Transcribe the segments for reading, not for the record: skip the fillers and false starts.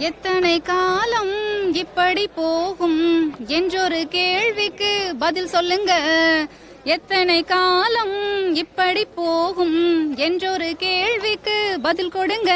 எத்தனை காலம் இப்படி போகும் என்றொரு கேள்விக்கு பதில் சொல்லுங்க. எத்தனை காலம் இப்படி போகும் என்றொரு கேள்விக்கு பதில் கொடுங்க.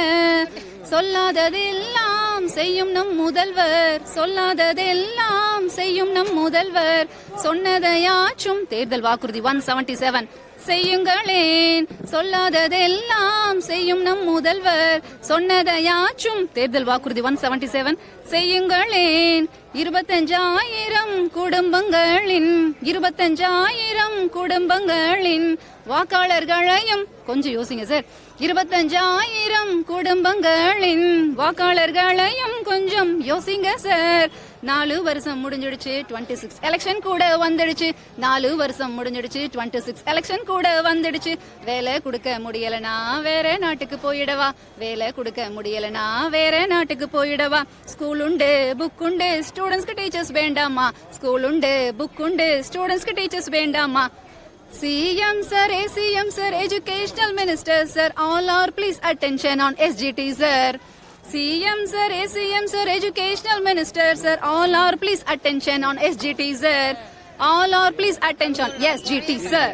சொல்லாததெல்லாம் செய்யும் நம் முதல்வர், சொல்லாததெல்லாம் செய்யும் நம் முதல்வர். சொன்னதையாச்சும் தேர்தல் வாக்குறுதி 177 செய்யுங்களேன். சொல்லாததெல்லாம் செய்யும் நம் முதல்வர், சொன்னதையாச்சும் தேர்தல் வாக்குறுதி 177 செய்யுங்களேன். 25,000 குடும்பங்களின் 25,000 குடும்பங்களின் வாக்காளர்களையும் கொஞ்சம் யோசிங்க சார். 25,000 குடும்பங்களின் வாக்காளர்களையும் கொஞ்சம் யோசிங்க சார். 4 வருஷம் முடிஞ்சிடுச்சு, 26 எலெக்ஷன் கூட வந்துடுச்சு. 4 வருஷம் முடிஞ்சிடுச்சு, 26 எலெக்ஷன் கூட வந்துடுச்சு. வேலை கொடுக்க முடியலனா வேற நாட்டுக்கு போயிடவா, வேலை கொடுக்க முடியலனா வேற நாட்டுக்கு போயிடவா. ஸ்கூல் உண்டு, புக் உண்டு, ஸ்டூடெண்ட்ஸ்க்கு டீச்சர்ஸ் வேண்டாமா. ஸ்கூல் உண்டு, புக் உண்டு, ஸ்டூடெண்ட்ஸ்க்கு டீச்சர்ஸ் வேண்டாமா. CM sir, ACM sir, Educational Minister sir, all are please attention on SGT sir. CM sir, ACM sir, Educational Minister sir, all are please attention on SGT sir. All are please attention SGT sir.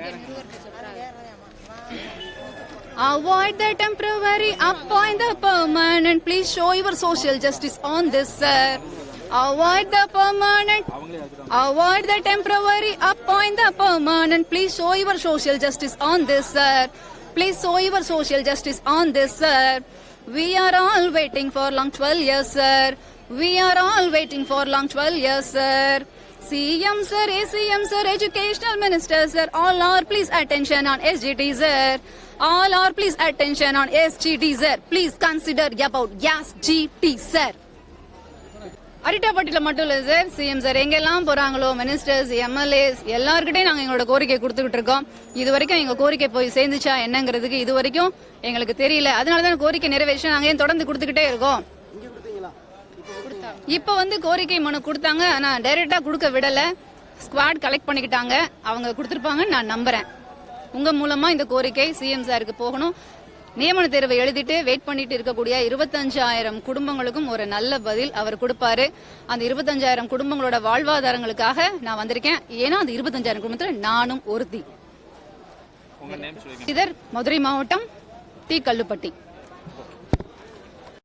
Avoid the temporary, appoint the permanent. Please show your social justice on this sir. Avoid the permanent, avoid the temporary, appoint the permanent. Please show your social justice on this sir. Please show your social justice on this sir. We are all waiting for long 12 years sir. We are all waiting for long 12 years sir. CM sir, ACM sir, Educational Minister sir, all are please attention on SGT sir. All are please attention on SGT sir. Please consider about SGT sir. அரிட்டாப்பட்டியில மட்டும் இல்ல sir, CM sir எங்கெல்லாம் போறாங்களோ ministers, MLAs எல்லாருக்கிட்டையும் நாங்க எங்களோட கோரிக்கை கொடுத்துக்கிட்டு இருக்கோம். இது வரைக்கும் எங்க கோரிக்கை போய் சேர்ந்துச்சா என்னங்கிறதுக்கு இது வரைக்கும் எங்களுக்கு தெரியல. அதனாலதான் கோரிக்கை நிறைவேற்ற நாங்க ஏன் தொடர்ந்து கொடுத்துக்கிட்டே இருக்கோம். இப்ப கோரிக்கை மனு கொடுத்தாங்க, ஆனா டைரக்டா கொடுக்க விடல. ஸ்குவாட் கலெக்ட் பண்ணிக்கிட்டாங்க, அவங்க கொடுத்திருப்பாங்கன்னு நான் நம்புறேன். உங்க மூலமா இந்த கோரிக்கை சிஎம் சாருக்கு போகணும். நியமன தேர்வை எழுதிட்டு வெயிட் பண்ணிட்டு இருக்கக்கூடிய 25,000 குடும்பங்களுக்கும் ஒரு நல்ல பதில் அவர் கொடுப்பாரு. அந்த 25,000 குடும்பங்களோட வாழ்வாதாரங்களுக்காக நான் வந்திருக்கேன். ஏன்னா அந்த 25,000 குடும்பத்துல நானும் ஒருத்தி. மதுரை மாவட்டம் டி. கல்லுப்பட்டி.